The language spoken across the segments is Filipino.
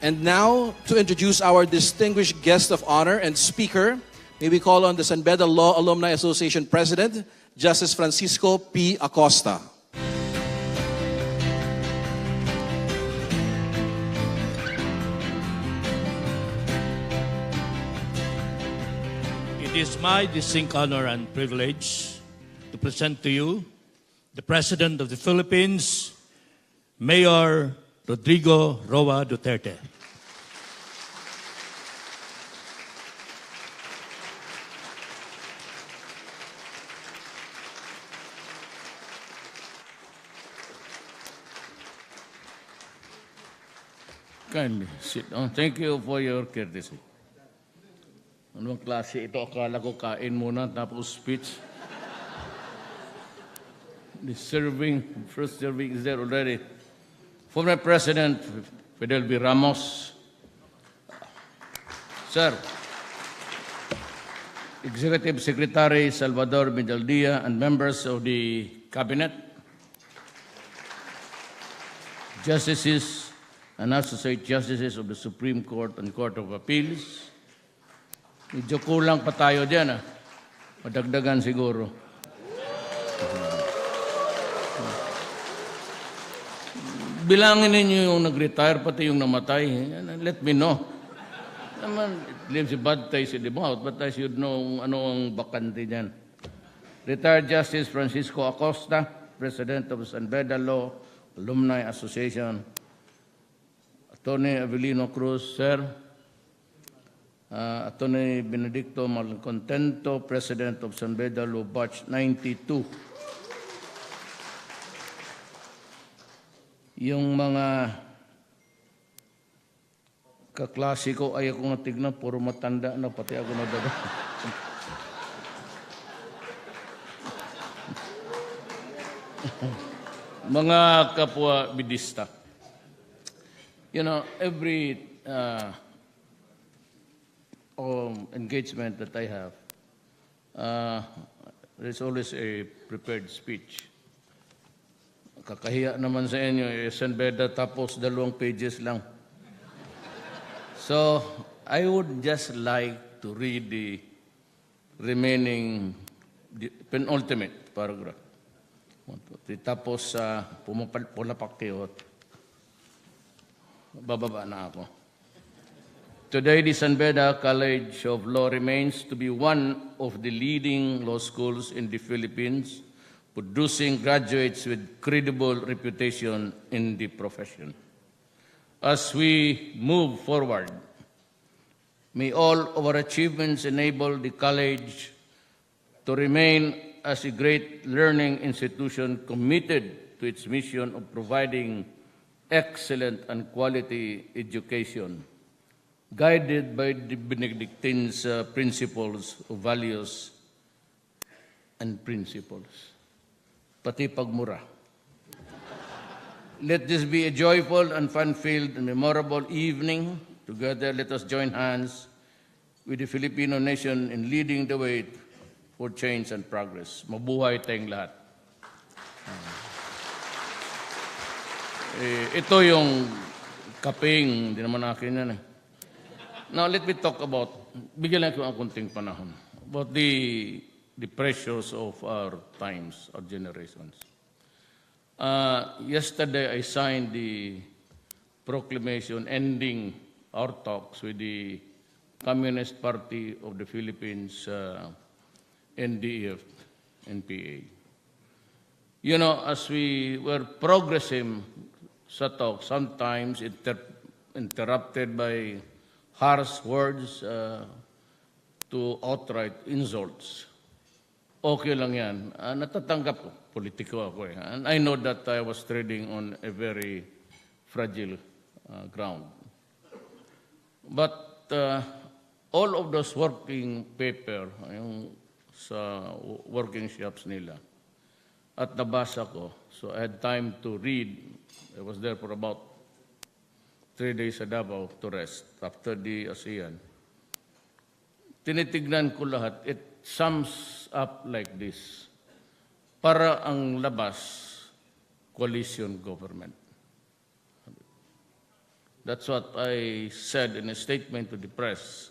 And now, to introduce our distinguished guest of honor and speaker, may we call on the San Beda Law Alumni Association President, Justice Francisco P. Acosta. It is my distinct honor and privilege to present to you the President of the Philippines, Mayor Rodrigo Roa Duterte. Kindly sit down. Thank you for your courtesy. Anong klase ito? Akala ko kain muna tapos speech. The first serving is there already. Former President Fidel B. Ramos. Sir, Executive Secretary Salvador Medaldia and members of the Cabinet, Justices and Associate Justices of the Supreme Court and Court of Appeals. Medyo kulang pa tayo dyan, ah. Madagdagan siguro. Bilangin ninyo yung nag-retire, pati yung namatay. Let me know. Naman, it leaves a bad taste in the mouth, but I should know ano ang bakante dyan. Retired Justice Francisco Acosta, President of San Beda Law Alumni Association. Attorney Avelino Cruz, Sir. Attorney Benedicto Malcontento, President of San Beda Law Batch 92. Yung mga kaklase ko, ayaw ko nga tignan, puro matanda na, pati ako na dada. Mga kapwa bidista. You know, every engagement that I have, there's always a prepared speech. Kakahiya naman sa inyo, San Beda, tapos 2 pages lang. So, I would just like to read the remaining, the penultimate paragraph. 1, 2, 3. Tapos, pulapak kayo. Bababa na ako. Today, the San Beda College of Law remains to be one of the leading law schools in the Philippines, producing graduates with credible reputation in the profession. As we move forward, may all of our achievements enable the college to remain as a great learning institution committed to its mission of providing excellent and quality education, guided by the Benedictine's principles of values and principles. Pati pagmura. Let this be a joyful and fun-filled and memorable evening. Together, let us join hands with the Filipino nation in leading the way for change and progress. Mabuhay tayong lahat. Ito yung kaping, hindi naman akin yan eh. Now, let me talk about, bigyan lang ko ang kunting panahon, about the pressures of our times, our generations. Yesterday, I signed the proclamation ending our talks with the Communist Party of the Philippines, NDF, NPA. You know, as we were progressing sa talk, sometimes interrupted by harsh words to outright insults. Okay lang yan. Natatanggap ko. Politiko ako eh. And I know that I was treading on a very fragile ground. But all of those working paper, yung sa working shops nila, at nabasa ko, so I had time to read. I was there for about 3 days sa Davao to rest after the ASEAN. Tinitignan ko lahat. It sums up like this. Para ang labas, coalition government. That's what I said in a statement to the press.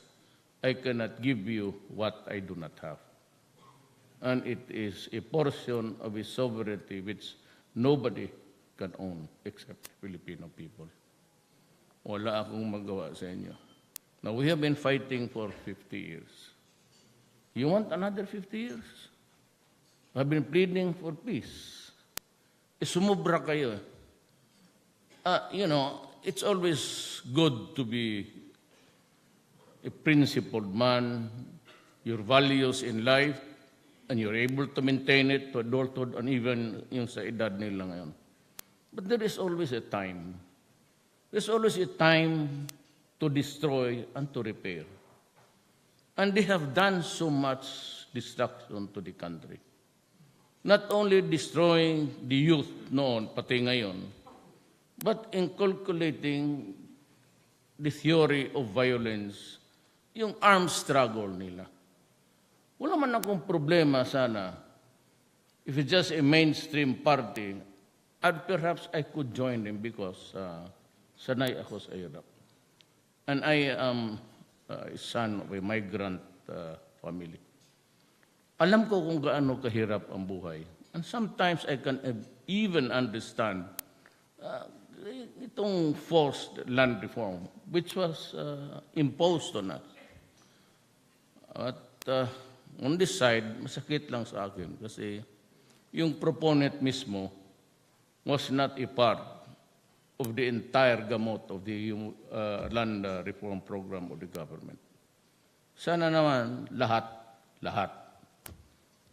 I cannot give you what I do not have. And it is a portion of a sovereignty which nobody can own except Filipino people. Wala akong magawa sa inyo. Now, we have been fighting for 50 years. You want another 50 years? I've been pleading for peace. Sumubra kayo. It's always good to be a principled man, your values in life, and you're able to maintain it to adulthood and even yung sa edad nila ngayon. But there is always a time. There's always a time to destroy and to repair. And they have done so much destruction to the country. Not only destroying the youth noon, pati ngayon, but inculcating the theory of violence, yung armed struggle nila. Wala man akong problema sana if it's just a mainstream party, and perhaps I could join them because sanay ako sa hirap. And I am a son of a migrant family. Alam ko kung gaano kahirap ang buhay. And sometimes I can even understand itong forced land reform which was imposed on us. At on this side, masakit lang sa akin kasi yung proponent mismo was not a part of the entire gamot of the land reform program of the government. Sana naman lahat.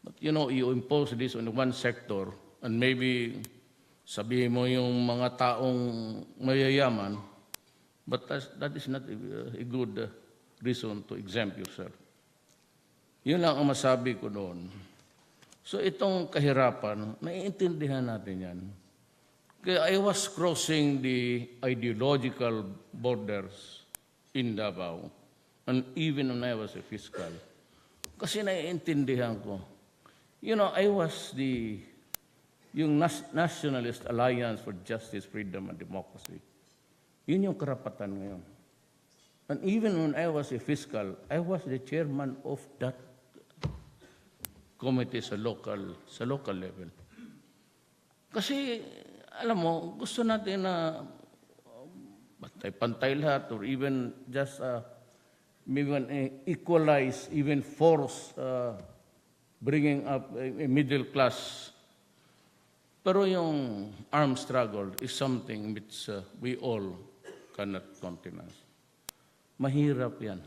But you impose this on one sector and maybe sabihin mo yung mga taong mayayaman, but that is not a good reason to exempt yourself. Yun lang ang masabi ko doon. So itong kahirapan, naiintindihan natin yan. Kaya I was crossing the ideological borders in Davao, and even when I was a fiscal. Kasi naiintindihan ko. I was yung Nationalist Alliance for Justice, Freedom, and Democracy. Yun yung karapatan ngayon. And even when I was a fiscal, I was the chairman of that committee sa local level. Kasi, alam mo, gusto natin na pantay lahat or even just equalize, even force bringing up a middle class. Pero yung armed struggle is something which we all cannot countenance. Mahirap yan.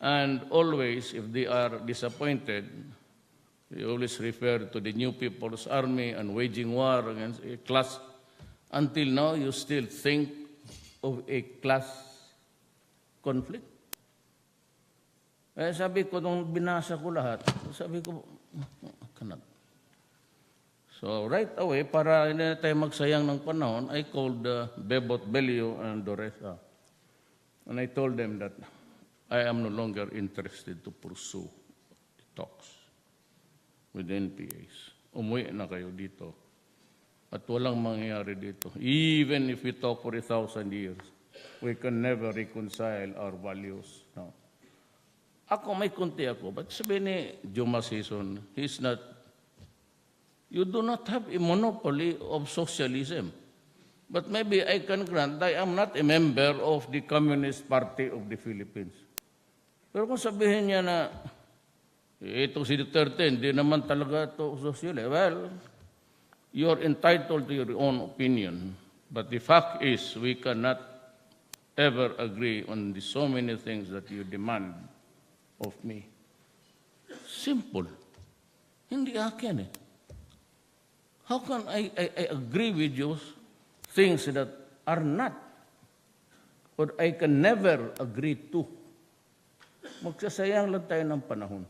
And always, if they are disappointed, they always refer to the New People's Army and waging war against a class. Until now, you still think of a class conflict. Sabi ko, nung binasa ko lahat, sabi ko, cannot. So right away, para hindi na tayo magsayang ng panahon, I called Bebot Belio and Doresa. And I told them that I am no longer interested to pursue the talks with the NPAs. Umuwi na kayo dito. At walang mangyayari dito. Even if we talk for 1,000 years, we can never reconcile our values. No. Ako, may kunti ako. But sabi ni Juma Season, you do not have a monopoly of socialism. But maybe I can grant I am not a member of the Communist Party of the Philippines. Pero kung sabihin niya na, ito si Duterte, hindi naman talaga ito socialist. Well, you are entitled to your own opinion. But the fact is, we cannot ever agree on the so many things that you demand of me. Simple. Hindi akin eh. How can I agree with you things that are not or I can never agree to? Magsasayang lang tayo ng panahon.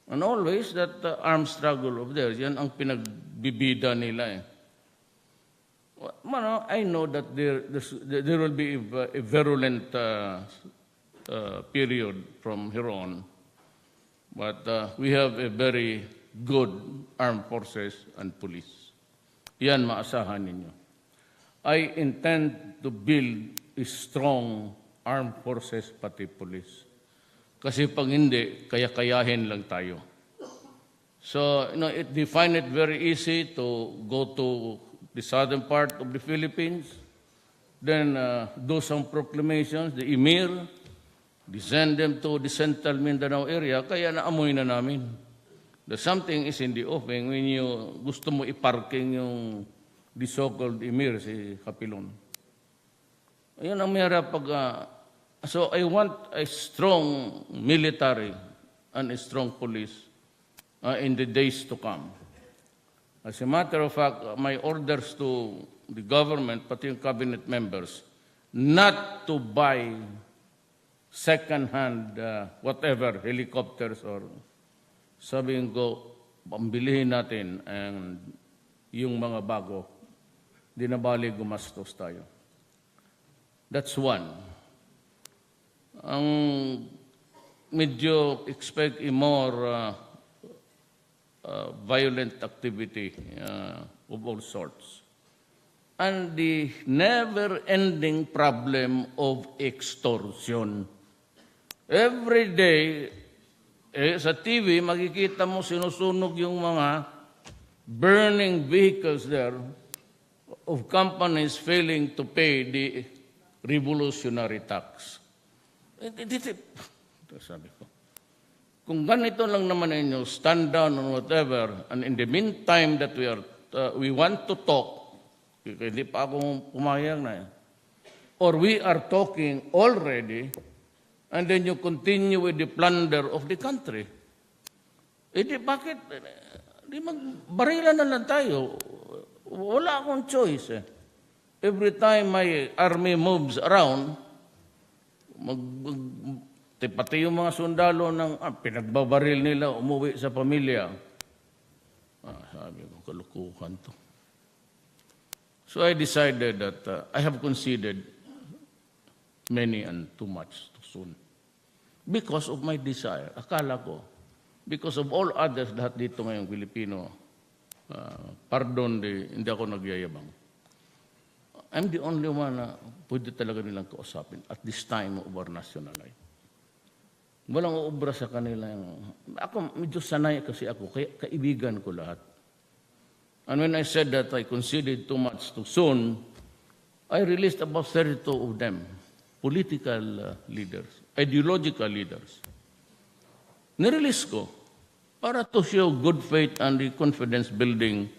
And always that armed struggle of theirs, yan ang pinagbibida nila eh. I know that there will be a virulent period from here on, but we have a very good armed forces and police. Yan maasahan ninyo. I intend to build a strong armed forces, pati police. Kasi pag hindi, kaya-kayahin lang tayo. So, they find it very easy to go to the southern part of the Philippines, then do some proclamations, the emir, send them to the central Mindanao area, kaya naamoy na namin. The something is in the offing when you gusto mo iparking yung the so-called emir, si Kapilon. Ayun ang mayara pag... so I want a strong military and a strong police in the days to come. As a matter of fact, my orders to the government, pati yung cabinet members, not to buy second-hand whatever, helicopters or sabihin ko, pambilihin natin and yung mga bago, di na bali gumastos tayo. That's one. Ang medyo expect a more violent activity of all sorts. And the never-ending problem of extortion. Every day, sa TV, makikita mo sinusunog yung mga burning vehicles there of companies failing to pay the revolutionary tax. Sabi ko, kung ganito lang naman ninyo, stand down or whatever, and in the meantime that we want to talk, hindi pa akong pumayag na or we are talking already, and then you continue with the plunder of the country. Bakit? Magbarilan na lang tayo. Wala akong choice. Every time my army moves around, pati yung mga sundalo ng pinagbabaril nila, umuwi sa pamilya. Sabi ko, kalukuhan to. So I decided that I have conceded many and too much too soon. Because of my desire. Akala ko, because of all others lahat dito ngayong Pilipino, hindi ako nagyayabang. I'm the only one na pwede talaga nilang kausapin at this time of our national life. Walang uubra sa kanila. Ako, medyo sanay kasi ako, kaya kaibigan ko lahat. And when I said that I conceded too much too soon, I released about 32 of them, political leaders, ideological leaders. Nirelease ko para to show good faith and the confidence building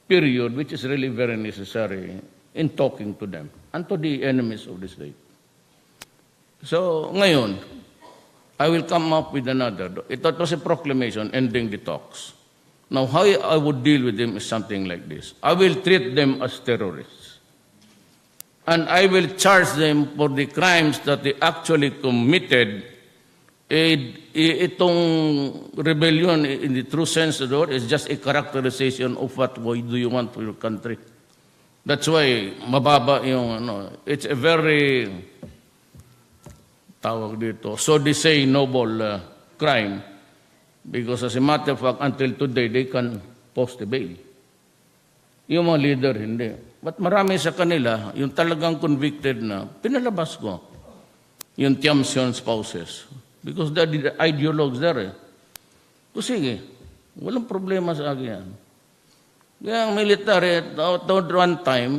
period which is really very necessary in talking to them and to the enemies of the state. So, ngayon, I will come up with another. It was a proclamation ending the talks. Now, how I would deal with them is something like this. I will treat them as terrorists. And I will charge them for the crimes that they actually committed. Itong rebellion, in the true sense of the word, is just a characterization of what do you want for your country. That's why mababa yung, it's a very, tawag dito, so they say noble crime. Because as a matter of fact, until today, they can post a bail. Yung mga leader, hindi. But marami sa kanila, yung talagang convicted na, pinalabas ko. Yung Tiamsion spouses. Because they're the ideologues there. So sige, walang problema sa akin yan. Kaya ang military, at one time,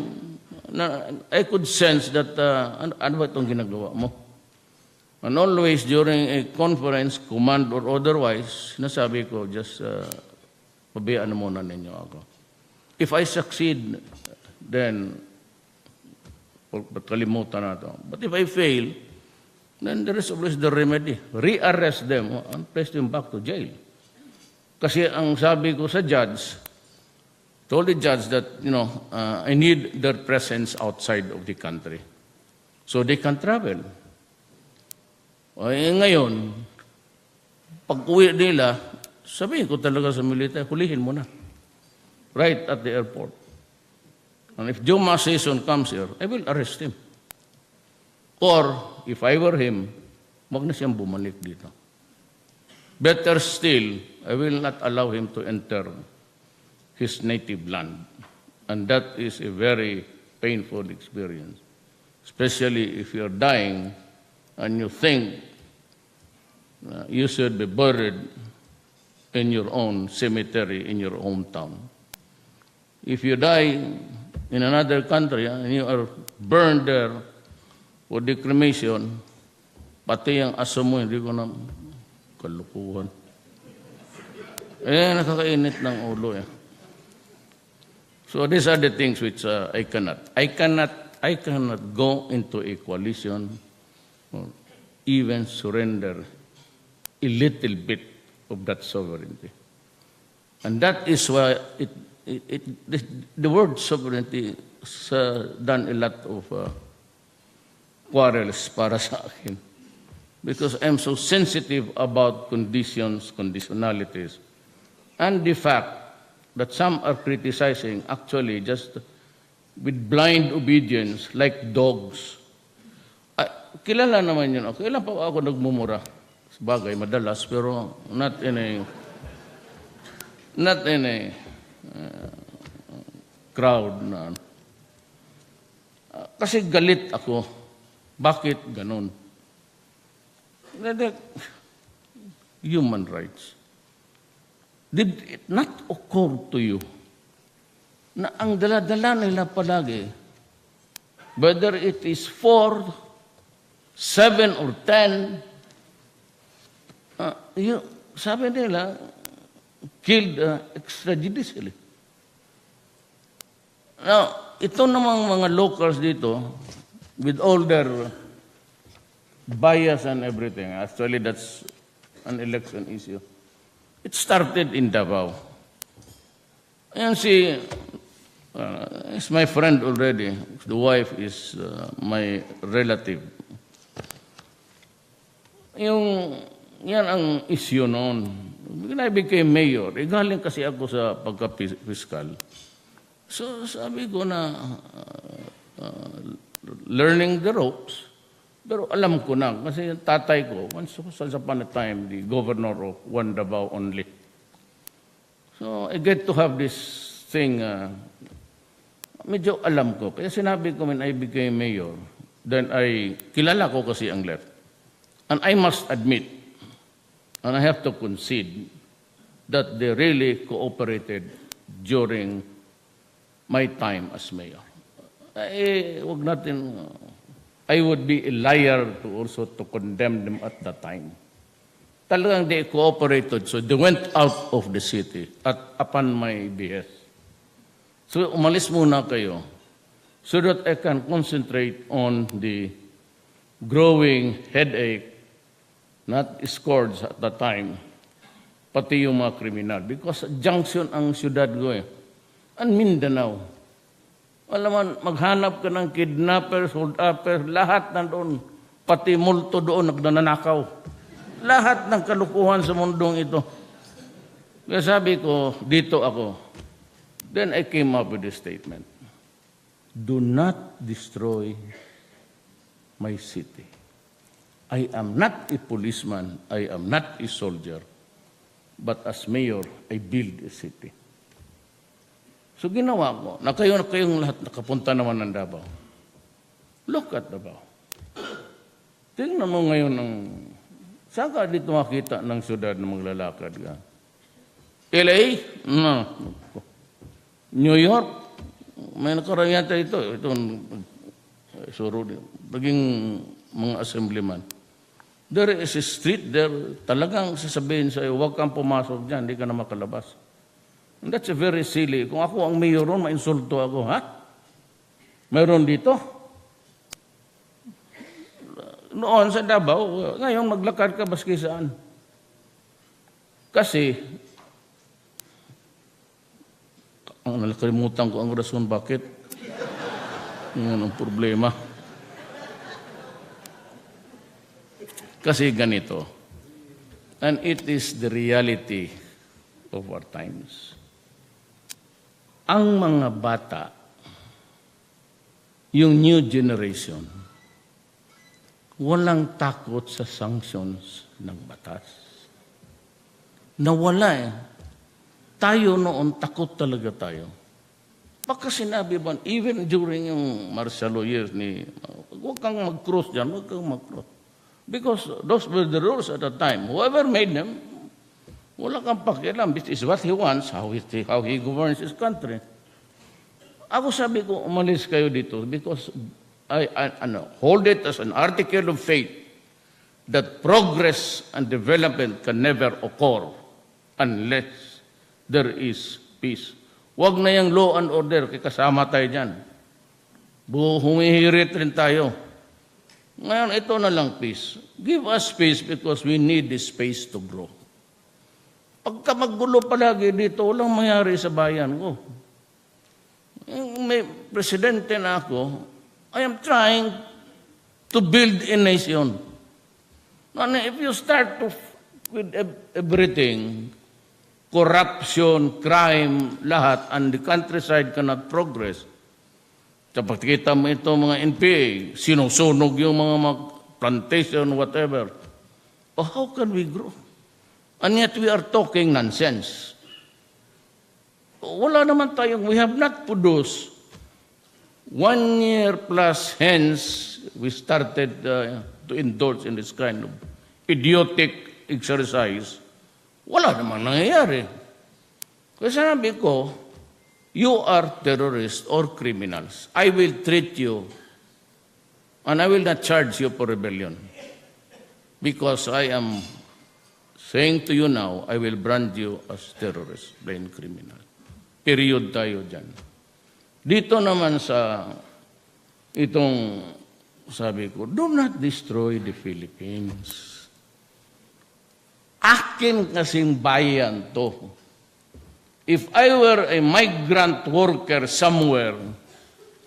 I could sense that, ano ba itong ginagawa mo? And always during a conference, command or otherwise, nasabi ko, just pabayaan na muna ninyo ako. If I succeed, then kalimutan na ito. But if I fail, then there is always the remedy. Re-arrest them and place them back to jail. Kasi ang sabi ko sa judge, told the judge that, I need their presence outside of the country. So they can travel. Ngayon, pag uwi nila, sabihin ko talaga sa military, hulihin mo na. Right at the airport. And if Juma season comes here, I will arrest him. Or, if I were him, wag na siyang bumalik dito. Better still, I will not allow him to enter his native land. And that is a very painful experience, especially if you're dying and you think you should be buried in your own cemetery in your hometown. If you die in another country and you are burned there for the cremation, pati ang aso mo, hindi ko na kalukuhan. Nakakainit ng ulo eh. So these are the things which I cannot go into a coalition or even surrender a little bit of that sovereignty. And that is why the word sovereignty has done a lot of quarrels para sa akin. Because I'm so sensitive about conditions, conditionalities, and the fact that some are criticizing actually just with blind obedience like dogs. Kilala naman yun ako. Kailan pa ako nagmumura? Bagay, madalas, pero not in a crowd na. Kasi galit ako. Bakit ganun? Human rights. Did it not occur to you na ang dala-dala nila palagi, whether it is 4, 7, or 10, sabi nila, killed extrajudicially. Now, ito namang mga locals dito, with all their bias and everything, actually that's an election issue. It started in Davao. And is my friend already. The wife is my relative. Yan ang issue noon. When I became mayor, galing kasi ako sa pagka-fiscal. So sabi ko na learning the ropes, pero alam ko na, kasi yung tatay ko, once upon a time, the governor of one Davao only. So I get to have this thing, medyo alam ko. Kaya sinabi ko when I became mayor, then kilala ko kasi ang left. And I must admit, and I have to concede, that they really cooperated during my time as mayor. Wag natin, I would be a liar to condemn them at that time. Talagang they cooperated, so they went out of the city upon my behest. So umalis muna kayo so that I can concentrate on the growing headache, not scourge at the time, pati yung mga kriminal. Because junction ang syudad ko eh. Ang Mindanao. Alam mo, maghanap ka ng kidnappers, hold-uppers, lahat nandoon. Pati multo doon, nagnanakaw. Lahat ng kalukuhan sa mundong ito. Kaya sabi ko, dito ako. Then I came up with a statement. Do not destroy my city. I am not a policeman, I am not a soldier, but as mayor, I build a city. So ginawa ko, na kayong lahat nakapunta naman ng Davao. Look at Davao. Tingnan mo ngayon saan ka dito makita ng syudad na maglalakad ka? LA? No. New York? May nakarang yata ito. Naging mga assemblyman. There is a street there, talagang sasabihin sa'yo, huwag kang pumasok dyan, hindi ka na makalabas. And that's a very silly. Kung ako ang mayor ron, mainsulto ako, ha? Mayroon dito? Noon sa Davao, ngayon maglakad ka baski saan. Kasi, nakalimutan ko ang rason bakit. Yan ang problema. Kasi ganito, and it is the reality of our times. Ang mga bata, yung new generation, walang takot sa sanctions ng batas. Nawala eh. Tayo noon, takot talaga tayo. Baka sinabi ba, even during yung martial law years ni, huwag kang mag-cross dyan, huwag kang mag-cross. Because those were the rules at the time. Whoever made them, wala kang pakialam. This is what he wants, how he governs his country. Ako sabi ko, umalis kayo dito because I hold it as an article of faith that progress and development can never occur unless there is peace. Huwag na yung law and order, kasama tayo dyan. Humihirit rin tayo. Ngayon, ito na lang peace. Give us peace because we need this space to grow. Pagka maggulo palagi dito, walang mangyari sa bayan ko. May presidente na ako, I am trying to build a nation. And if you start with everything, corruption, crime, lahat, and the countryside cannot progress. Kapag kita mo ito mga NPA, sinusunog yung mga plantation, whatever. Oh, how can we grow? And yet we are talking nonsense. Wala naman tayong, we have not produced 1 year plus hence we started to indulge in this kind of idiotic exercise. Wala namang nangyayari. Kaya sinabi ko, you are terrorists or criminals. I will treat you and I will not charge you for rebellion. Because I am saying to you now, I will brand you as terrorist, plain criminal. Period tayo dyan. Dito naman sa itong sabi ko, do not destroy the Philippines. Akin kasing bayan to. If I were a migrant worker somewhere,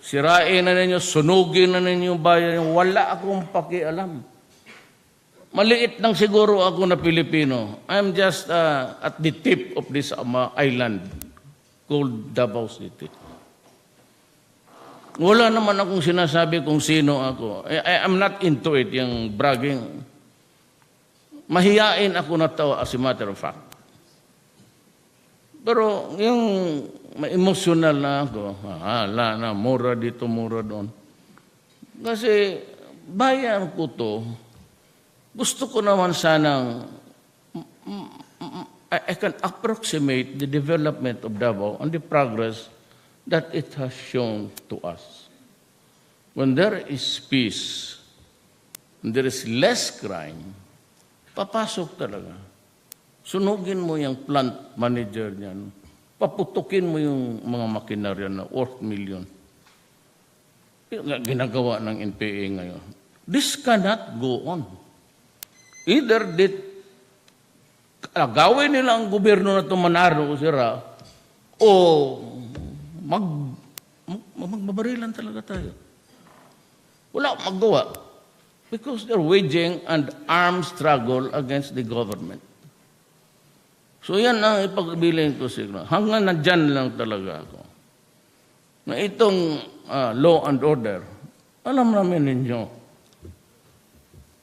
sirain na ninyo, sunugin na ninyo bayan, wala akong pakialam. Maliit lang siguro ako na Pilipino. I'm just at the tip of this island called Davao City. Wala naman akong sinasabi kung sino ako. I'm not into it, yung bragging. Mahiyain ako na tao as a matter of fact. Pero yung emotional na ako, hala na, mura dito, mura doon. Kasi bayan ko to, gusto ko naman sanang I can approximate the development of Davao and the progress that it has shown to us. When there is peace, when there is less crime, papasok talaga. Sunugin mo yung plant manager niyan. Paputukin mo yung mga makinarya na worth million. Ginagawa ng NPA ngayon. This cannot go on. Either gawin nila ang gobyerno na ito manaro o sira, o magbabarilan talaga tayo. Wala akong magawa. Because they're waging an armed struggle against the government. So yan ang ipagbilin ko siguro. Hanggang nandyan lang talaga ako. Na itong law and order, alam namin ninyo,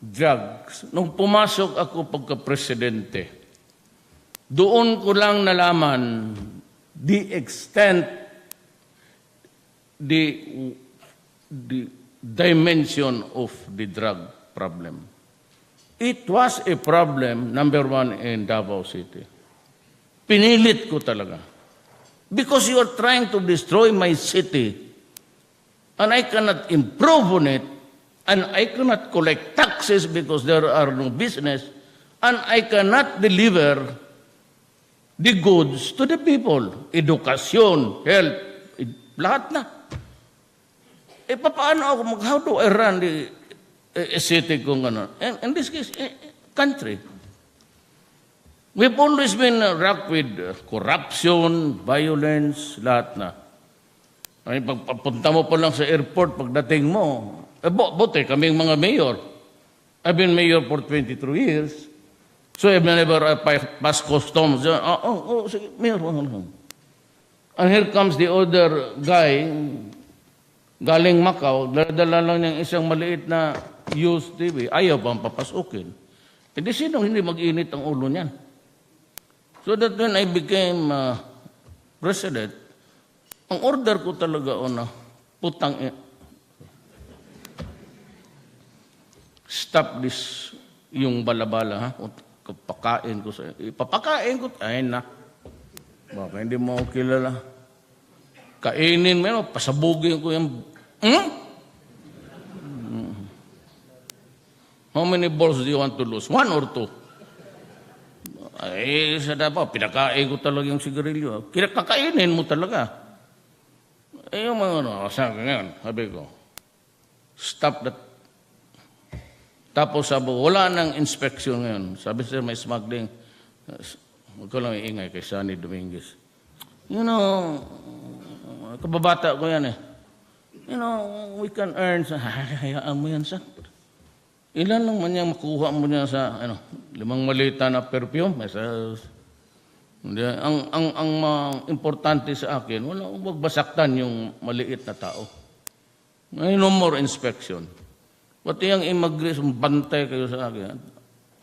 drugs. Nung pumasok ako pagka-presidente, doon ko lang nalaman the extent, the dimension of the drug problem. It was a problem, number one, in Davao City. Pinilit ko talaga. Because you are trying to destroy my city, and I cannot improve on it, and I cannot collect taxes because there are no business, and I cannot deliver the goods to the people. Edukasyon, health, lahat na. Paano ako, how do I run the city kung ano? And in this case, country. We've always been rocked with corruption, violence, lahat na. Ay, pagpunta mo pa lang sa airport, pagdating mo, buti kaming mga mayor. I've been mayor for 23 years. So I've never passed customs. Sige, mayor. And here comes the other guy, galing Macau, dala lang niyang isang maliit na used TV. Ayaw pang papasukin. E di sino hindi mag-init ang ulo niyan? So that when I became president, Ang order ko talaga, putang stop this, yung balabala, ha? Papakain ko sa ipapakain ko, ay na. Baka hindi mo ako kilala. Kainin mo, pasabugin ko yung, How many balls do you want to lose? 1 or 2? Ay, sa dapat, pinakain ko talaga yung sigarilyo. Kakainin mo talaga. Eh, yung mga sabi ngayon, sabi ko, stop that. Tapos sabi, wala nang inspection ngayon. Sabi sir, may smuggling. Huwag ko lang iingay kay Sunny Dominguez. You know, kababata ko yan eh. You know, we can earn sa, hayaan mo yan sa. Ilan lang man yung makuha mo niya sa, 5 malita na perfume. Ang importante sa akin, huwag basaktan yung maliit na tao. No more inspection. Pati yung immigration, bantay kayo sa akin.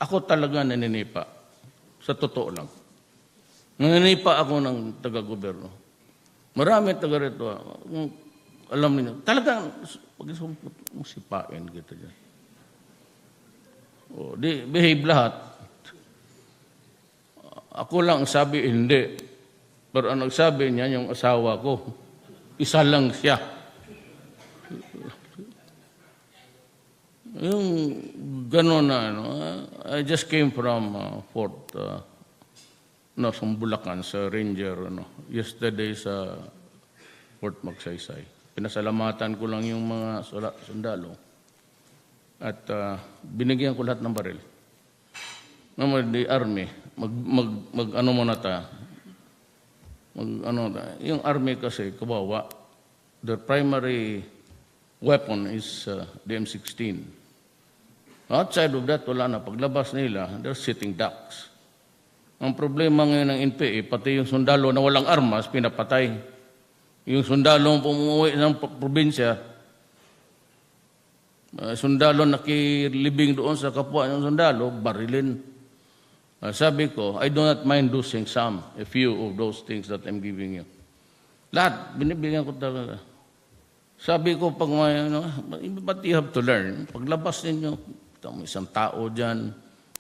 Ako talaga naninipa. Sa totoo lang. Naninipa ako ng taga-gobyerno. Marami taga rito. Alam niyo, talagang sipain kita dyan. Di behave lahat. Ako lang sabi, hindi. Pero ang nagsabi niya, yung asawa ko, isa lang siya. Yung gano'n na, I just came from Fort, sa Bulacan, sa Ranger, yesterday sa Fort Magsaysay. Pinasalamatan ko lang yung mga sundalo. At binigyan ko lahat ng baril. Naman, the army, mag-ano muna ta. Yung army kasi, kawawa, their primary weapon is the M16. Outside of that, wala na. Paglabas nila, they're sitting ducks. Ang problema ngayon ng NPA, pati yung sundalo na walang armas, pinapatay. Yung sundalo pumuwi ng probinsya, sundalo nakilibing doon sa kapwa ng sundalo, barilin. Sabi ko, I do not mind losing a few of those things that I'm giving you. Lahat, binibigyan ko talaga. Sabi ko, pag but you have to learn. Paglabas ninyo, isang tao dyan,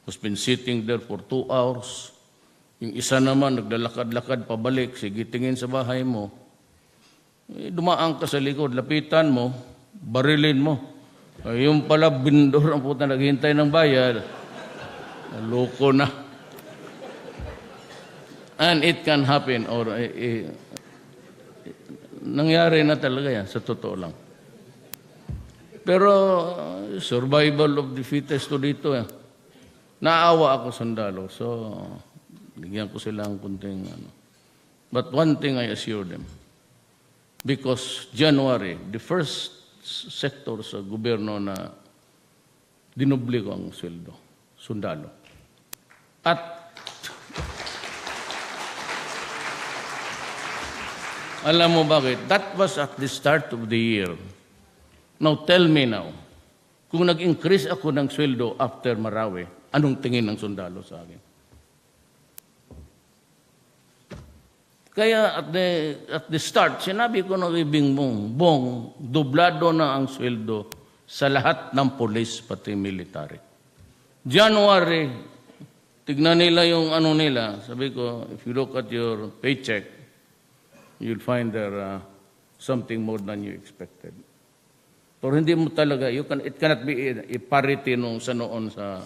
who's been sitting there for 2 hours. Yung isa naman, naglalakad-lakad pabalik, sige, tingin sa bahay mo. Dumaan ka sa likod, lapitan mo, barilin mo. Yung pala, bindor ang puta, naghihintay ng bayad. Loko na. And it can happen, or nangyari na talaga yan, sa totoo lang. Pero, survival of the fittest to dito. Naawa ako sundalo, so, bigyan ko sila ang kunting, But one thing I assure them, because January, the first sector sa gobyerno na dinubli ko ang sweldo, sundalo. At alam mo bakit? That was at the start of the year. Now tell me now, kung nag-increase ako ng sweldo after Marawi, anong tingin ng sundalo sa akin? Kaya at the start, sinabi ko na kay Bong, dublado na ang sweldo sa lahat ng police pati military. January, tignan nila yung nila. Sabi ko, if you look at your paycheck, you'll find there something more than you expected. Pero hindi mo talaga, it cannot be a parity nung sa noon sa,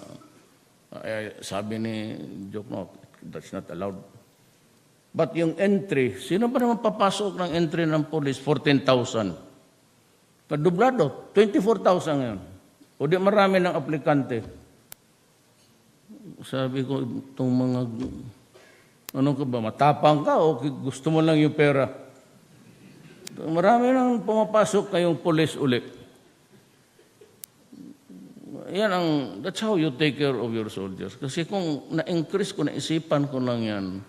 sabi ni Joke, no, that's not allowed. But yung entry, sino ba naman papasok ng entry ng police? 14,000. Padublado, 24,000 ngayon. O di marami ng aplikante. Sabi ko, itong mga, matapang ka o gusto mo lang yung pera? Marami nang pumapasok kayong police ulit. That's how you take care of your soldiers. Kasi kung na-increase ko, naisipan ko lang yan,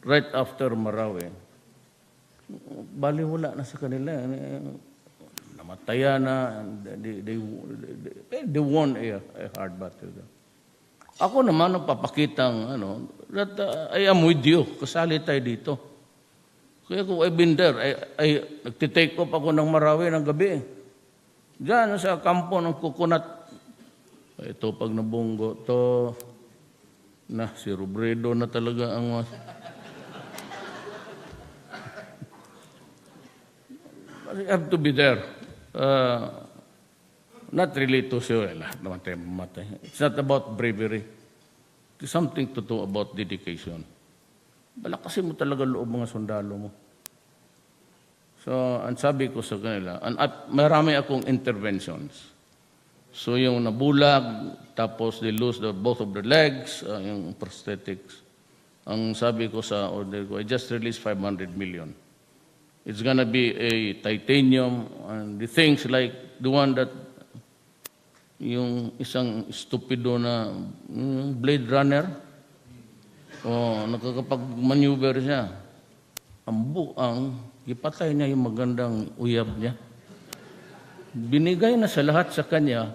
right after Marawi, baliwala na sa kanila. Namataya na. They won a hard battle. Ako naman, papakitang, that I am with you. Kasali tayo dito. Kaya kung I've been there, nagtitake off ako ng Marawi ng gabi. Diyan sa kampo ng coconut. Ito pag nabunggo, to na si Robredo na talaga ang I have to be there. Not really to show lahat naman tayo mamatay. It's not about bravery. It's something to do about dedication. Balakasin mo talaga loob mga sundalo mo. So, ang sabi ko sa kanila, marami akong interventions. So, yung nabulag, tapos they lose both of their legs, yung prosthetics. Ang sabi ko sa order ko, I just released 500 million. It's gonna be a titanium, and the things like the one that yung isang stupido na Blade Runner, nakakapag-maneuver siya. Ang ipatay niya yung magandang uyab niya. Binigay na sa lahat sa kanya,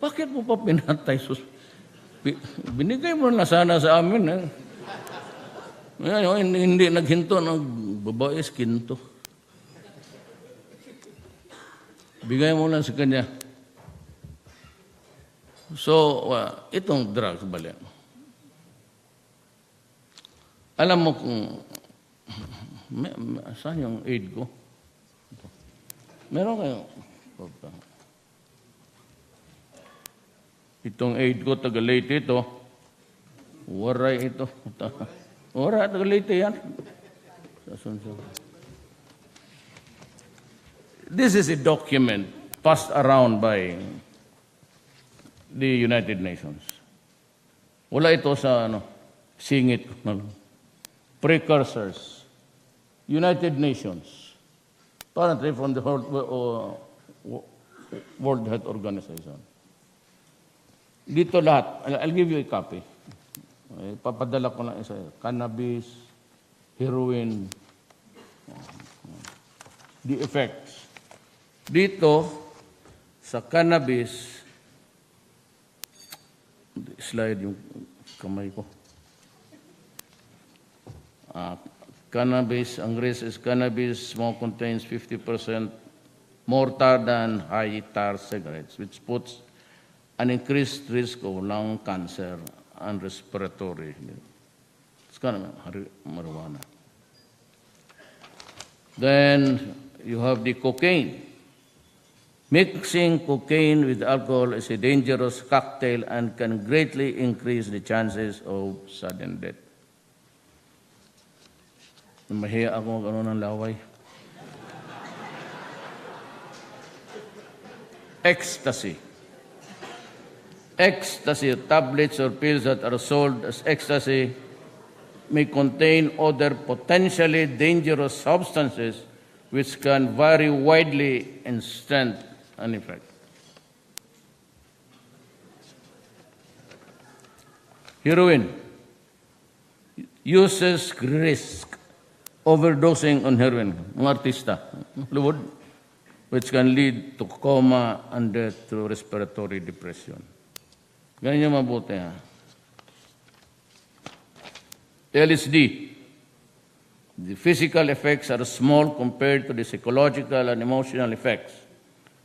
bakit mo pa pinatay? Binigay mo na sana sa amin. Hindi naghinto, babae skinto. Bigay mo lang sa kanya. So, itong drugs, bali. Alam mo kung, saan yung aid ko? Meron kayo. Itong aid ko, taga-Leyte ito. Waray ito. Waray, taga-Leyte yan. This is a document passed around by the United Nations. Wala ito sa singit. Precursors. United Nations. Apparently from the World Health Organization. Dito lahat. I'll give you a copy. Papadala ko lang isa. Cannabis, heroin, the effects. Dito, sa cannabis, slide yung kamay ko. Cannabis, ang risk is cannabis smoke contains 50% more tar than high tar cigarettes, which puts an increased risk of lung cancer and respiratory. It's kind of marijuana. Then you have the cocaine. Mixing cocaine with alcohol is a dangerous cocktail and can greatly increase the chances of sudden death. Mahiya ako ng laway. Ecstasy. Ecstasy, tablets or pills that are sold as ecstasy may contain other potentially dangerous substances which can vary widely in strength and effect. Heroin uses risk overdosing on heroin, mga artista, lubod, which can lead to coma and death through respiratory depression. Ganyan yung mabuti, ha? LSD. The physical effects are small compared to the psychological and emotional effects.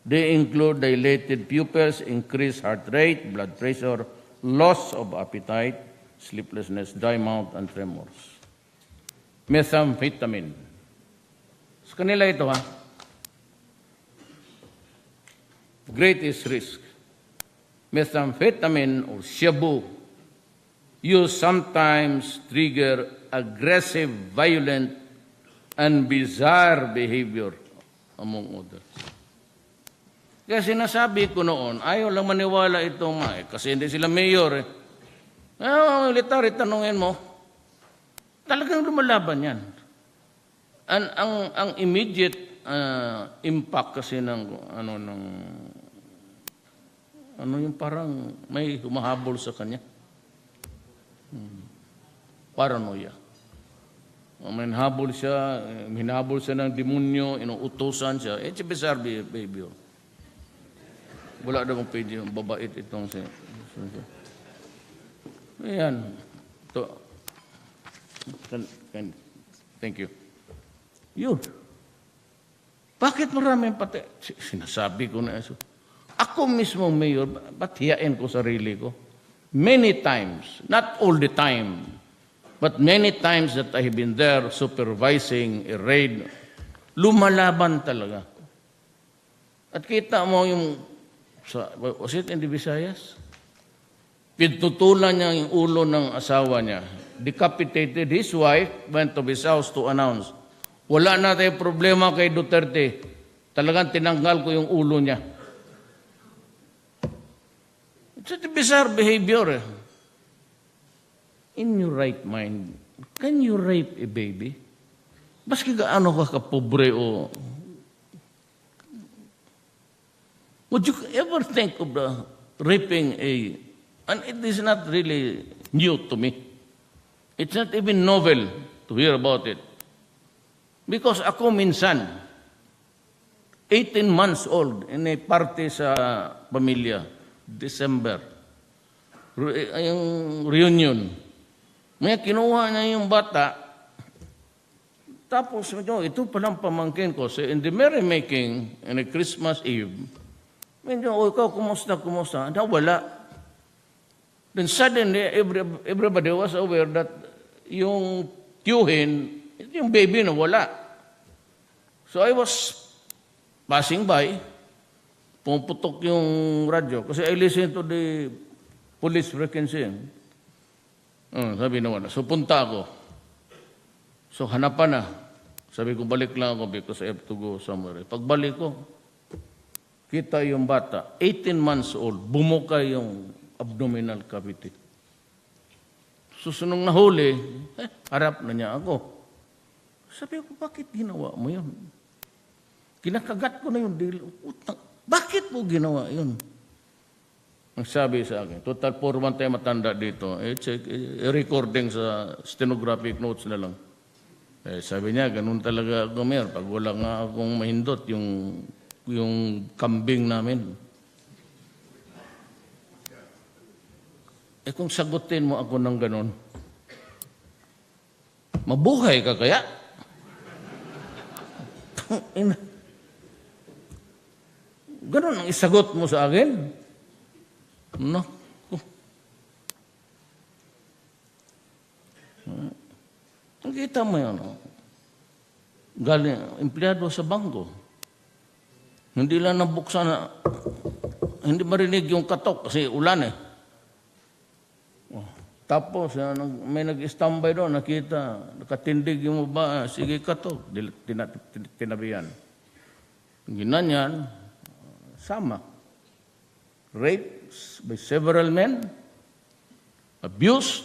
They include dilated pupils, increased heart rate, blood pressure, loss of appetite, sleeplessness, dry mouth, and tremors. Methamphetamine. Sa kanila ito, ha? Greatest risk. Methamphetamine or shabu use sometimes trigger aggressive, violent, and bizarre behavior, among others. Kaya sinasabi ko noon, ayaw lang maniwala itong kasi hindi sila mayor. Military, tanungin mo, talagang lumalaban yan. Ang immediate impact kasi ng yung parang may humahabol sa kanya. Paranoia. May hinabol siya ng demonyo, inuutosan siya. It's a bizarre behavior. Wala na mong pwede yung babait itong siya. Ayan. Thank you. Yun. Bakit maraming pati? Sinasabi ko na eso. Ako mismo, Mayor, ba't hiyain ko sarili ko? Many times, not all the time, but many times that I have been there supervising a raid, lumalaban talaga. At kita mo yung, was it in the Visayas? Pintutulan niya yung ulo ng asawa niya. Decapitated. His wife went to his house to announce, wala na tayong problema kay Duterte. Talagang tinanggal ko yung ulo niya. It's a bizarre behavior. In your right mind, can you rape a baby? Maski gaano ka kapobre o... Would you ever think of raping a... And it is not really new to me. It's not even novel to hear about it. Because ako minsan, 18 months old, in a party sa pamilya, December, yung reunion, may kinuha niya yung bata, tapos ito palang pamangkin ko. So in the merrymaking, in a Christmas Eve, medyo, ikaw, kumusta? Nawala. Then suddenly, everybody was aware that yung tiyuhin, yung baby nawala. So I was passing by, pumuputok yung radyo. Kasi I listened to the police frequency. Sabi nawala. So punta ako. So hanapan na. Sabi ko, balik lang ako because I have to go somewhere. Pagbalik ko, kita yung bata, 18 months old, bumuka yung abdominal cavity. Susunong nahuli, harap na niya ako. Sabi ko, bakit ginawa mo yun? Kinakagat ko na yung dilo. Bakit mo ginawa yun? Ang sabi sa akin, total 4-1 tayo matanda dito. Check, recording sa stenographic notes na lang. Sabi niya, ganun talaga ako, Mayor. Pag wala nga akong mahindot, yung kambing namin. Kung sagutin mo ako ng ganun, mabuhay ka kaya? Ganun ang isagot mo sa akin? Naku. Nakita mo yan. Galing, empleyado sa bangko. Hindi lang nabuksan na, hindi marinig yung katok kasi ulan eh. Tapos, may nag-standby doon, nakita, nakatindig yung ba, sige katok, tinabihan. Ginanyan, sama. Rape by several men, abused,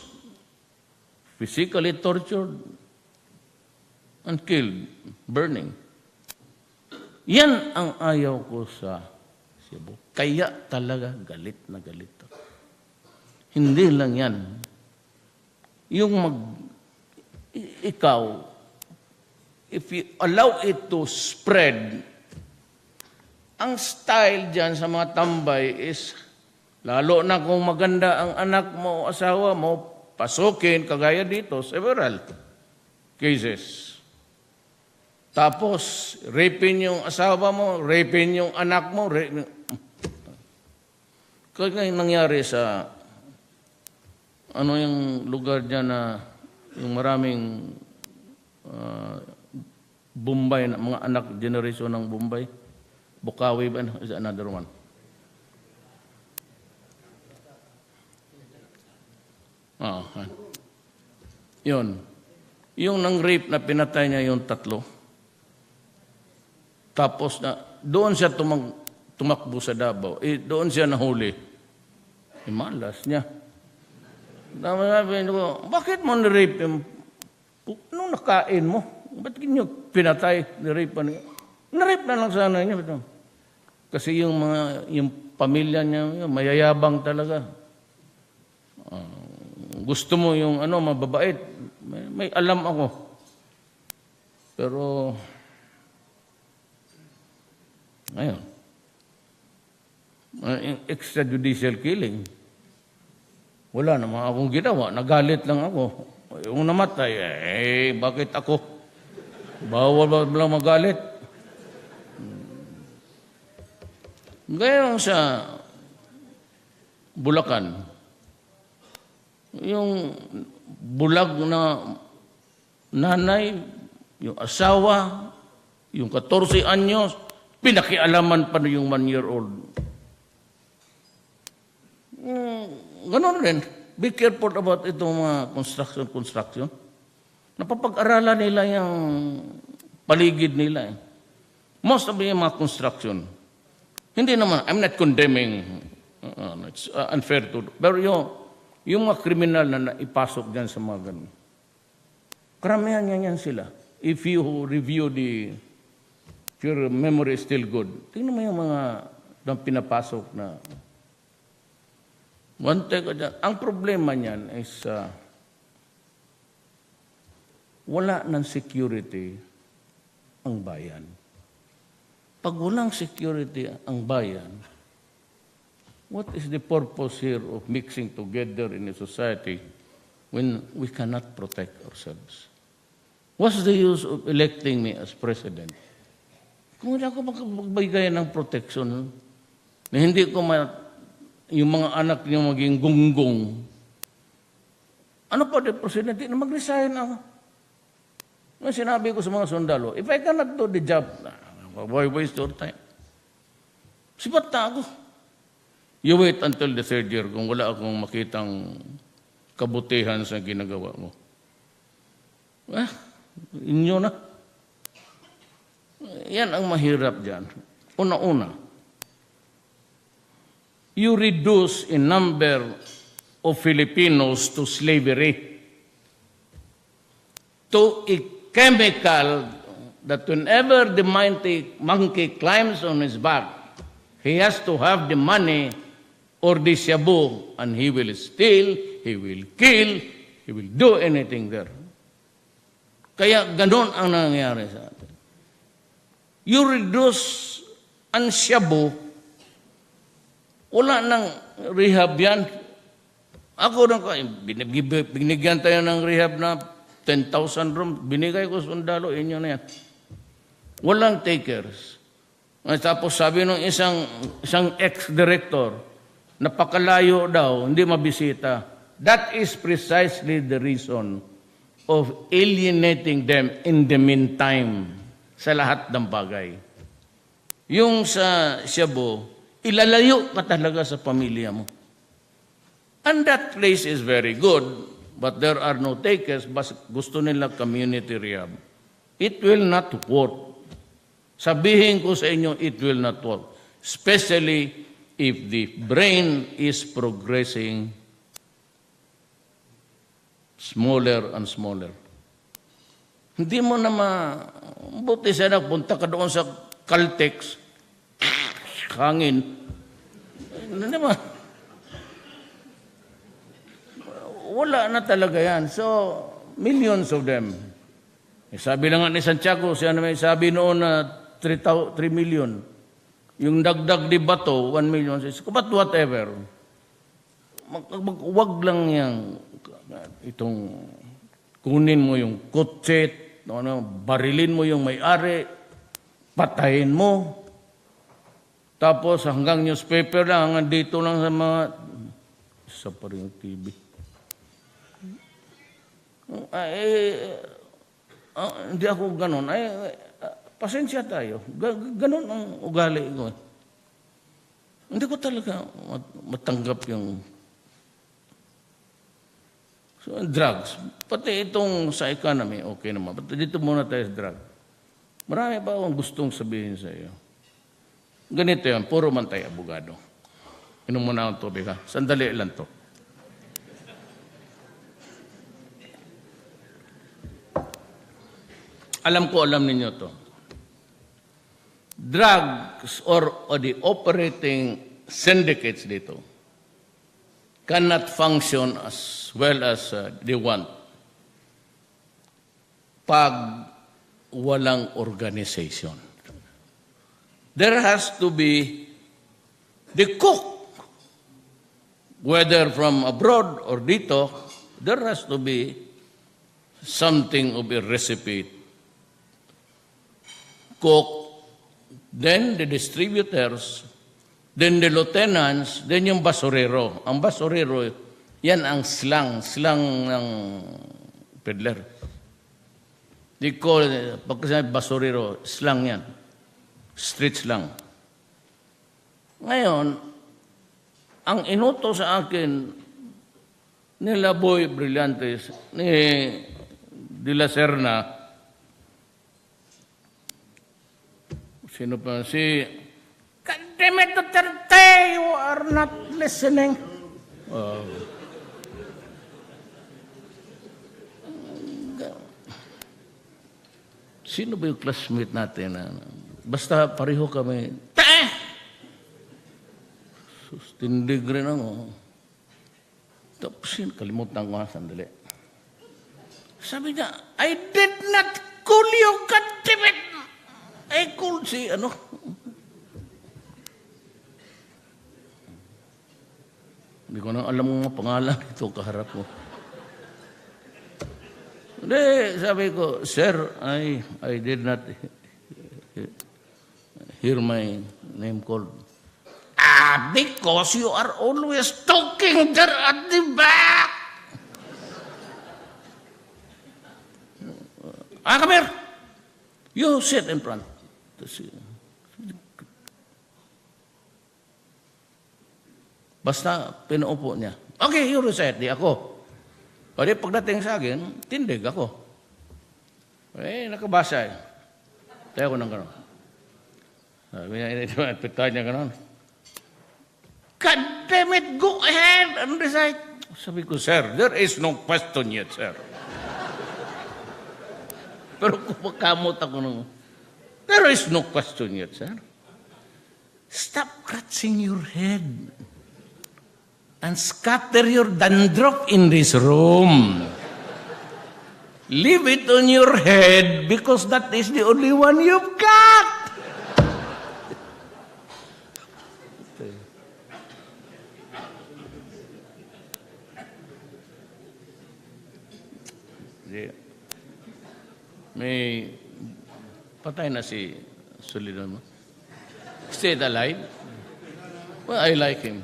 physically tortured, and killed, burning. Yan ang ayaw ko sa Cebu. Kaya talaga galit na galit. Hindi lang yan. Yung ikaw, if you allow it to spread, ang style dyan sa mga tambay is, lalo na kung maganda ang anak mo o asawa mo, pasukin, kagaya dito, several cases. Tapos, rapin yung asawa mo, rapin yung anak mo, kaya nangyari sa, ano yung lugar dyan na, yung maraming Bombay, mga anak, generation ng Bombay, Bukawi ba? Is another one. Yun. Yung nang-rape na pinatay niya yung 3. Tapos na, doon siya tumakbo sa Davao. Doon siya nahuli. Malas niya. Sabi ko, bakit mo na-rape yung... Nung nakain mo, ba't niyo pinatay, ni-rape pa niya? Na-rape na lang sana niya. Kasi yung pamilya niya, mayayabang talaga. Gusto mo yung mababait. May alam ako. Pero, ngayon, extrajudicial killing. Wala naman akong ginawa. Nagalit lang ako. Yung namatay, bakit ako? Bawal ba lang magalit? Gaya sa Bulacan, yung bulag na nanay, yung asawa, yung 14 anyos, pinakialaman pa na yung 1-year-old. Ganon rin. Be careful about itong mga construction. Napapag-aralan nila yung paligid nila. Most of yung mga construction. Hindi naman, I'm not condemning, it's unfair to, pero yung mga kriminal na ipasok dyan sa mga ganun. Karamihan yan sila. If you review if your memory is still good, tingnan mo yung mga pinapasok na. Ang problema niyan is wala ng security ang bayan. Pag walang security ang bayan, what is the purpose here of mixing together in a society when we cannot protect ourselves? What's the use of electing me as president? Kung hindi ako magbigay ng protection, na hindi ko yung mga anak niyo maging gunggong, ano pa the president? Na mag-resign ako. Nung sinabi ko sa mga sundalo, if I cannot do the job, why waste your time? Sipat na ako. You wait until the 3rd year kung wala akong makitang kabutihan sa ginagawa mo. Inyo na. Yan ang mahirap dyan. Una-una, you reduce in number of Filipinos to slavery, to a chemical that whenever the monkey climbs on his back, he has to have the money or the shabu, and he will steal, he will kill, he will do anything there. Kaya ganon ang nangyayari sa atin. You reduce ang shabu, wala nang rehab yan. Ako nang binigyan tayo ng rehab na 10,000 room, binigay ko sundalo, inyo na yan. Walang takers. Tapos sabi ng isang ex-director, napakalayo daw, hindi mabisita. That is precisely the reason of alienating them in the meantime sa lahat ng bagay. Yung sa Cebu, ilalayo ka talaga sa pamilya mo. And that place is very good, but there are no takers, but gusto nila community rehab. It will not work. Sabihin ko sa inyo, it will not work. Especially if the brain is progressing smaller and smaller. Hindi mo na buti sana punta ka doon sa Caltex, hangin. Hindi naman. Wala na talaga yan. So, millions of them. Sabi lang nga ni Santiago, siya naman sabi noon na 3 million. Yung dagdag di bato, 1 million. But whatever. Wag lang yan. Itong kunin mo yung kotse, barilin mo yung may-ari, patayin mo. Tapos hanggang newspaper lang, hanggang dito lang sa mga... Isa pa rin yung TV. Hindi ako ganun. Pasensya tayo. Ganun ang ugali ko. Hindi ko talaga matanggap yung drugs. Pati itong sa economy, okay naman. Pati dito muna tayo sa drug. Marami pa akong gustong sabihin sa iyo. Ganito yan, puro man tayo abogado. Inom muna akong tubig ha. Sandali lang to. Alam ninyo to. Drugs or the operating syndicates dito cannot function as well as they want pag walang organization. There has to be the cook, whether from abroad or dito, there has to be something of a recipe cook, then the distributors, then the lieutenants, then yung basurero. Ang basurero, yan ang slang ng peddler. They call, pag sinabi basurero, slang yan. Street slang. Ngayon, ang inuto sa akin nila Boy Brillantes, ni De La Serna, sino pa, si God damn it, Duterte, you are not listening. Sino ba yung classmate natin? Basta pareho kami. Tindig rin ako. Tapos kalimutan ko nga sandali. Sabi niya, I did not call you, God damn it. I called si, Hindi ko na alam mga pangalan ito kaharap mo. Hindi, sabi ko, Sir, I did not hear my name called. Because you are always talking there at the back. Come here. You sit in front. Basta pinaupo niya. Okay, you recite. Di ako. O di pagdating sa akin, tindig ako. Nakabasa eh. Tayo ko ng gano'n. Sabi niya, pitahan niya gano'n. God damn it, go ahead and recite. Sabi ko, Sir, there is no question yet, sir. Pero kumakamot ako nung, there is no question yet, sir. Stop scratching your head and scatter your dandruff in this room. Leave it on your head because that is the only one you've got. May patay na si Solidon mo. Stayed alive? Well, I like him.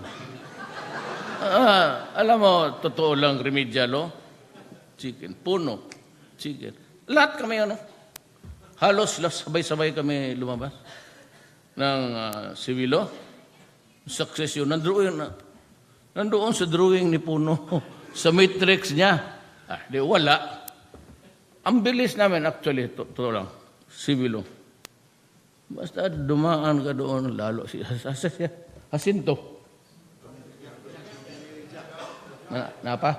Alam mo, totoo lang, remedialo, chicken, puno, chicken. Lahat kami, halos sabay-sabay kami lumabas ng Sibilo. Succession. Nandoon sa drawing ni Puno, sa matrix niya. Di wala. Ang bilis namin, actually, totoo lang, Sibilo. Basta dumaan ka doon, lalo si Jacinto. Napa?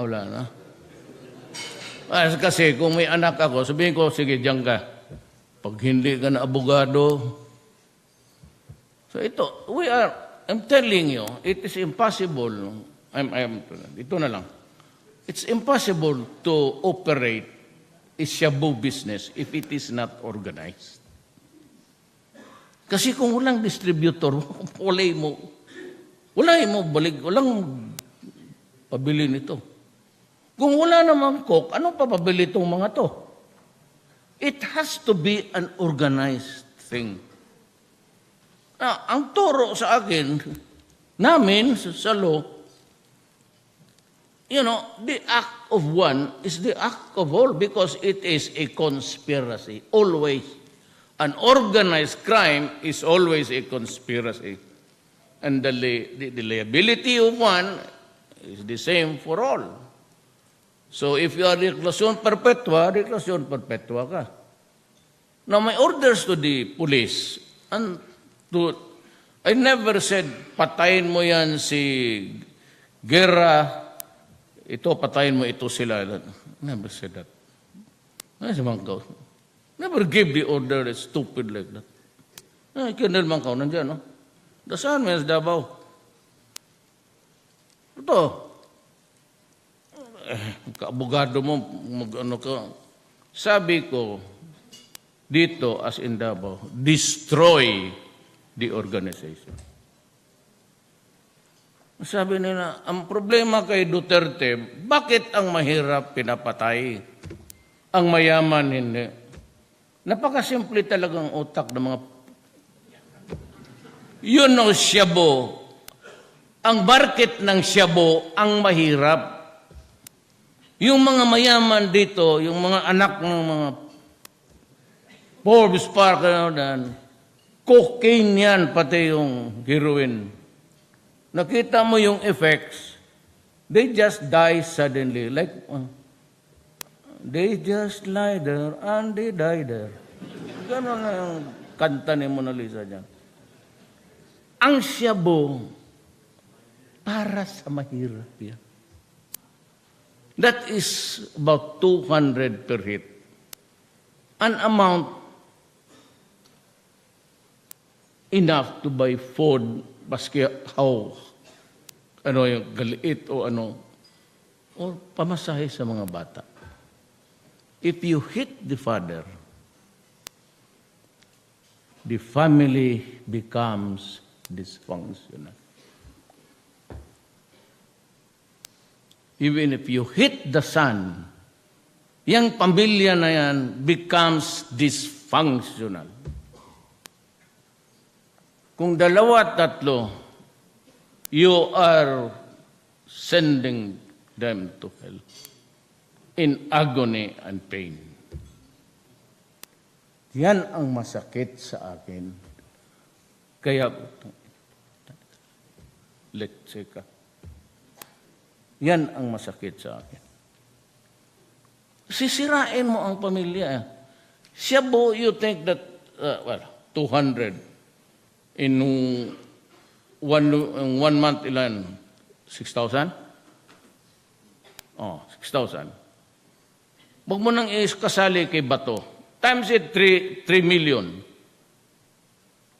Wala na. Kasi kung may anak ako, sabihin ko, sige, diyan ka. Pag hindi ka na abogado. So ito, I'm telling you, it is impossible. Ito na lang. It's impossible to operate a shabu business if it is not organized. Kasi kung walang distributor, walang pabili nito. Kung wala namang cook, anong papabili itong mga to? It has to be an organized thing. Ang turo sa akin, namin sa law, the act of one is the act of all because it is a conspiracy, always. An organized crime is always a conspiracy. And the liability of one is the same for all. So if you are declaration perpetua ka. Now, my orders to the police, I never said, patayin mo yan si Guerra, ito, patayin mo ito sila. Never said that. Never give the order that's stupid like that. Colonel Mangkaw, nandiyan, no? Dasaan mo yan sa Davao. Ito. Kaabogado mo, Sabi ko, dito, as in Davao, destroy the organization. Sabi nila, ang problema kay Duterte, bakit ang mahirap pinapatay? Ang mayaman hindi. Napakasimple talagang utak ng mga... Yun ang Shabu. Ang market ng Shabu ang mahirap. Yung mga mayaman dito, yung mga anak ng mga Forbes Park, cocaine yan, pati yung heroin. Nakita mo yung effects, they just die suddenly. Like, they just lie there and they die there. Ganon na yung kanta ni Mona Lisa dyan. Ang Shabu, para sa mahirap yan. That is about 200 per hit. An amount enough to buy food, baski how, ano yung galiit o ano, o pamasahe sa mga bata. If you hit the father, the family becomes dysfunctional. Even if you hit the son, yung pamilya na yan becomes dysfunctional. Kung dalawa, tatlo, you are sending them to hell in agony and pain. Yan ang masakit sa akin. Kaya, let's check. Yan ang masakit sa akin. Sisirain mo ang pamilya. Shabu, you think that, 200 in one month, ilan? 6,000? Oh, 6,000. Huwag mo nang kasali kay Bato. Times it 3 million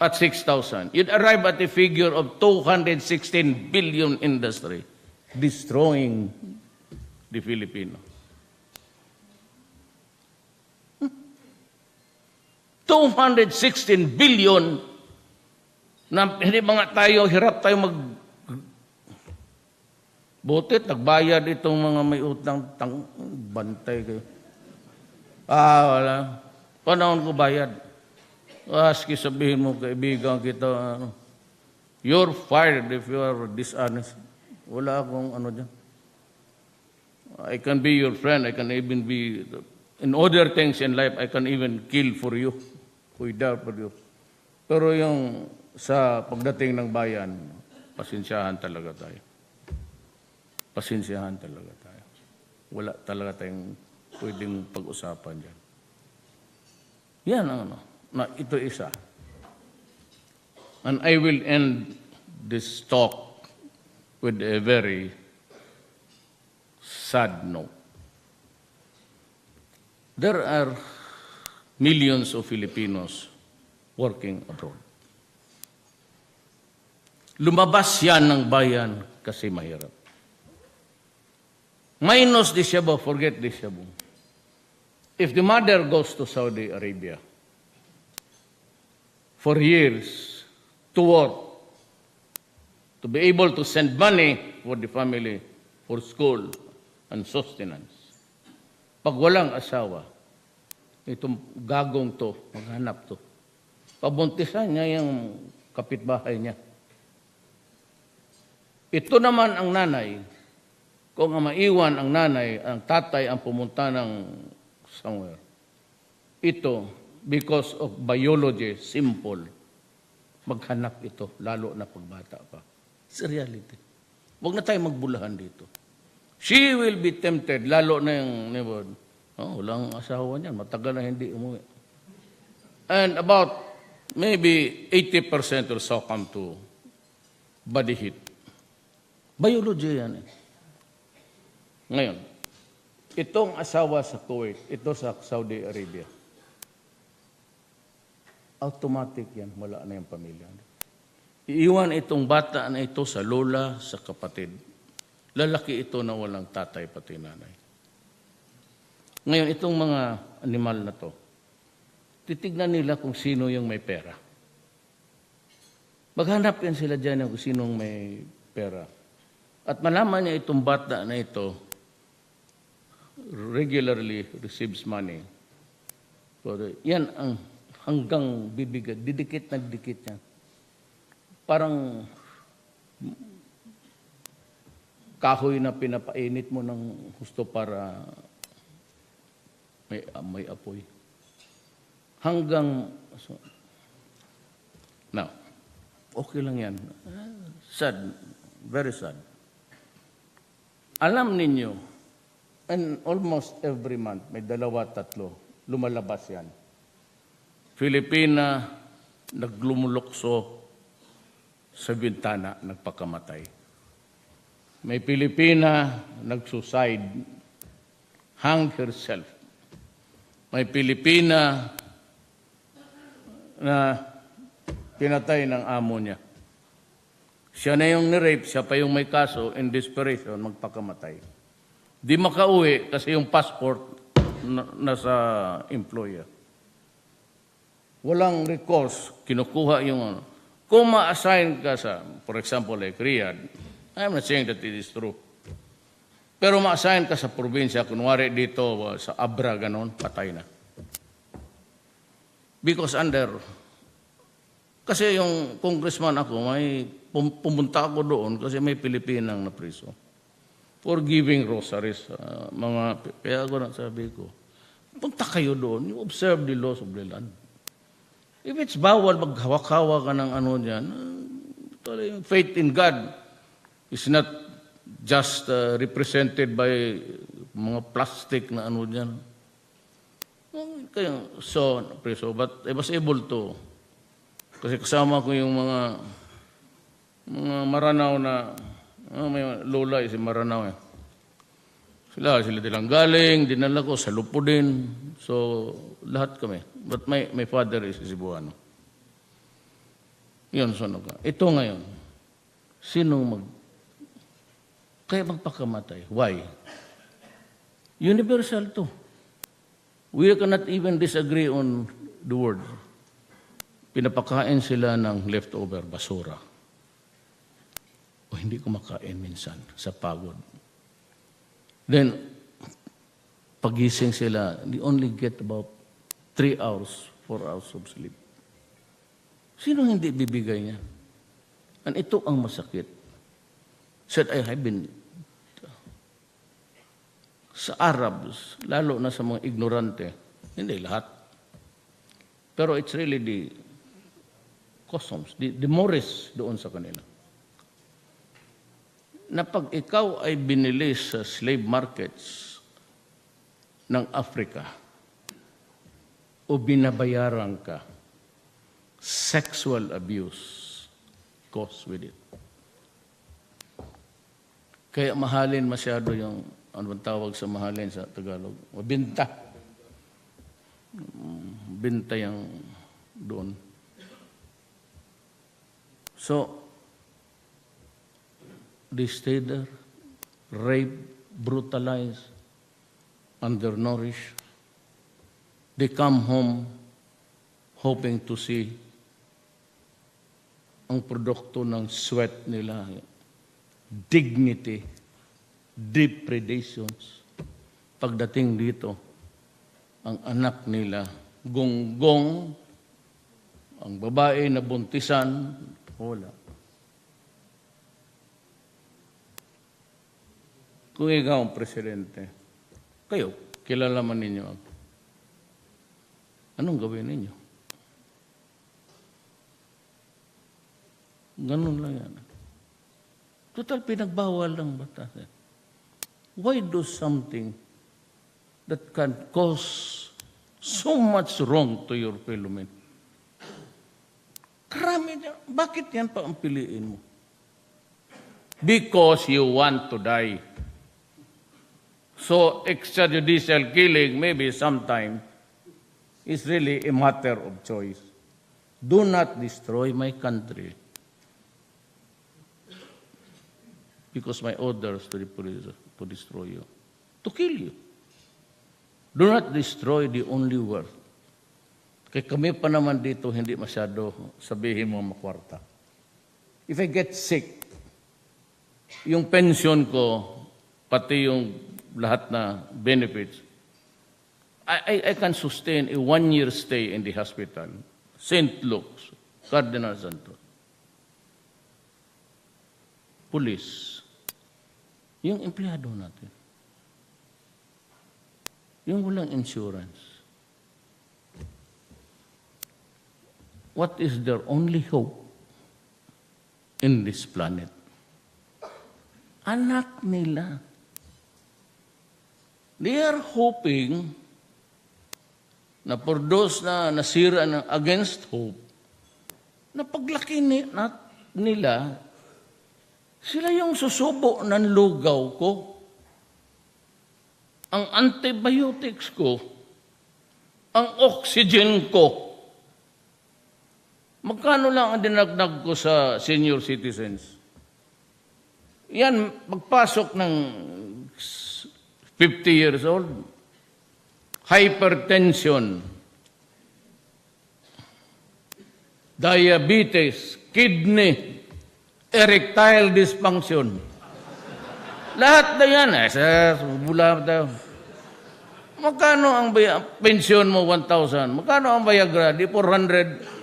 at 6,000. You'd arrive at a figure of 216 billion industry destroying the Filipino. 216 billion na hindi mga tayo, hirap tayo butit, nagbayad itong mga may utang, bantay kayo. Wala. Panahon ko bayad. Aski sabihin mo, kaibigan kita, you're fired if you are dishonest. Wala akong ano dyan. I can be your friend. I can even be, in other things in life, I can even kill for you. Cuidar for you. Pero yung sa pagdating ng bayan, pasensyahan talaga tayo. Pasensyahan talaga tayo. Wala talaga tayong pwedeng pag-usapan dyan. Yan ang ano. Na ito isa. And I will end this talk with a very sad note. There are millions of Filipinos working abroad. Lumabas yan ng bayan kasi mahirap. Minus the Shabu, forget the Shabu. If the mother goes to Saudi Arabia for years to work, to be able to send money for the family, for school, and sustenance. Pag walang asawa, itong gagong to, maghanap to. Pabuntisan niya yung kapitbahay niya. Ito naman ang nanay, kung maiwan ang nanay, ang tatay ang pumunta ng somewhere. Ito, because of biology, simple, maghanap ito, lalo na pagbata pa. It's a reality. Huwag na tayo magbulahan dito. She will be tempted, lalo na yung neighbor. Walang asawa niyan, matagal na hindi umuwi. And about maybe 80% or so come to body heat. Biology yan eh. Ngayon, itong asawa sa Kuwait, ito sa Saudi Arabia. Automatic yan, wala na yung pamilya. Iiwan itong bata na ito sa lola, sa kapatid. Lalaki ito na walang tatay pati nanay. Ngayon, itong mga animal na to, titignan nila kung sino yung may pera. Maghanap yan sila dyan kung sinong may pera. At malaman niya itong bata na ito regularly receives money Yan ang hanggang bibigay, didikit na didikit yan. Parang kahoy na pinapainit mo ng gusto para may apoy. Hanggang, now, okay lang yan. Sad, very sad. Alam ninyo, and almost every month, may 2-3, lumalabas yan. Filipina, naglumulokso sa bintana, nagpakamatay. May Pilipina, nagsuicide, hang herself. May Pilipina na pinatay ng amo niya. Siya na yung ni-rape, siya pa yung may kaso, in desperation, magpakamatay. Di makauwi kasi yung passport nasa employer. Walang recourse, kinukuha yung ano. Kung ma-assign ka sa, for example, like Riyadh, I'm not saying that it is true. Pero ma-assign ka sa probinsya, kunwari dito sa Abra, ganon, patay na. Because kasi yung congressman ako, may pumunta ako doon kasi may Pilipinang na priso. For giving rosaries, kaya ako sabi ko, punta kayo doon, you observe the laws of the land. If it's bawal, maghawak-hawak ka ng ano dyan, faith in God is not just represented by mga plastic na ano dyan. But I was able to, kasi kasama ko yung mga Maranaw na, may lola si Maranaw eh. Sila dilang galing, dinala ko sa Lupo din. So, lahat kami. But my father is Cebuano. Yun, ito ngayon, kaya magpakamatay? Why? Universal to. We cannot even disagree on the word. Pinapakain sila ng leftover, basura. O hindi kumakain minsan sa pagod. Then, pagising sila, they only get about 3 hours, 4 hours of sleep. Sino hindi bibigay niya? And ito ang masakit. Said, I have been sa Arabs, lalo na sa mga ignorante, hindi lahat. Pero it's really the customs, the mores doon sa kanila. Na pag ikaw ay binili sa slave markets ng Africa o binabayaran ka, sexual abuse goes with it. Kaya mahalin masyado yung, ano bang tawag sa mahalin sa Tagalog? Binta. Binta yung doon. So, they stay there, raped, brutalized, undernourished. They come home hoping to see ang produkto ng sweat nila, dignity, depredations. Pagdating dito, ang anak nila, gonggong, ang babae na buntisan, wala. Kung ikaw ang presidente, kayo, kilala man ninyo ako. Anong gawin ninyo? Ganun lang yan. Total, pinagbawal ng batas. Why do something that can cause so much wrong to your fellow men? Karami niya. Bakit yan pa ang piliin mo? Because you want to die. So, extrajudicial killing maybe sometime is really a matter of choice. Do not destroy my country. Because my orders to the police to destroy you. To kill you. Do not destroy the only worth. Kaya kami pa naman dito, hindi masyado sabihin mo makwarta. If I get sick, yung pension ko, pati yung lahat na benefits, I can sustain a 1-year stay in the hospital, St. Luke's, Cardinal Santos. Police, yung empleyado natin, yung walang insurance, what is their only hope in this planet? Anak nila. They are hoping na for those na nasira ng against hope, na paglaki nila, sila yung susubo ng lugaw ko. Ang antibiotics ko, ang oxygen ko. Magkano lang ang dinagdag ko sa senior citizens? Yan, magpasok ng 50 years old, hypertension, diabetes, kidney, erectile dysfunction. Lahat na yan. Sir, bula tayo. Magkano ang pensyon mo? 1,000. Magkano ang Viagra? Di 400.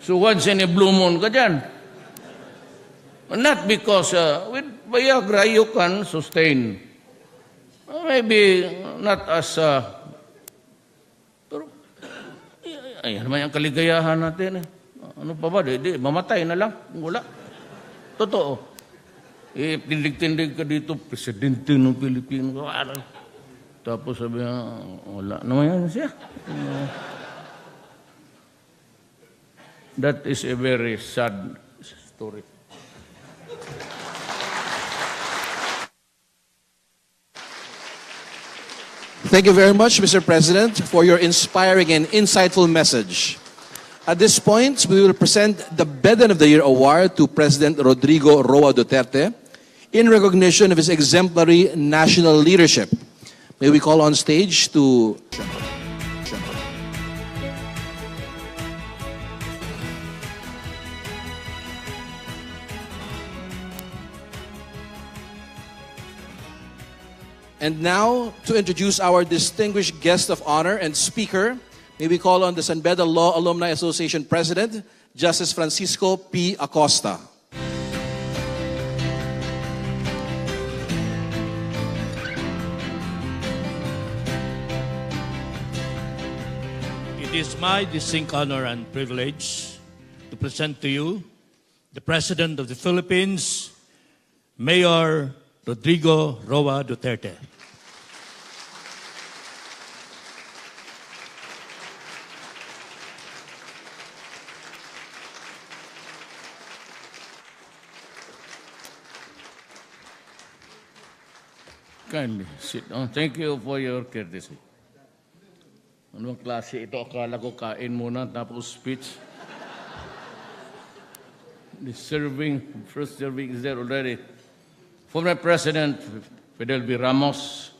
So once in a blue moon ka dyan. Not because with Viagra you can sustain. Maybe not as... pero, ayan naman yung kaligayahan natin eh. Ano pa ba? Di, mamatay na lang. Wala. Totoo. Tindig-tindig ka dito, presidente ng Pilipino. Tapos sabi niya, wala naman yan siya. That is a very sad story. Thank you very much, Mr. President, for your inspiring and insightful message. At this point, we will present the Bedan of the Year Award to President Rodrigo Roa Duterte in recognition of his exemplary national leadership. May we call on stage to... And now, to introduce our distinguished guest of honor and speaker, may we call on the San Beda Law Alumni Association President, Justice Francisco P. Acosta. It is my distinct honor and privilege to present to you the President of the Philippines, Mayor Rodrigo Roa Duterte. Kindly sit down. Thank you for your courtesy. Anong klase ito? Akala ko kain muna tapos speech. The first serving is there already. Former President Fidel V. Ramos,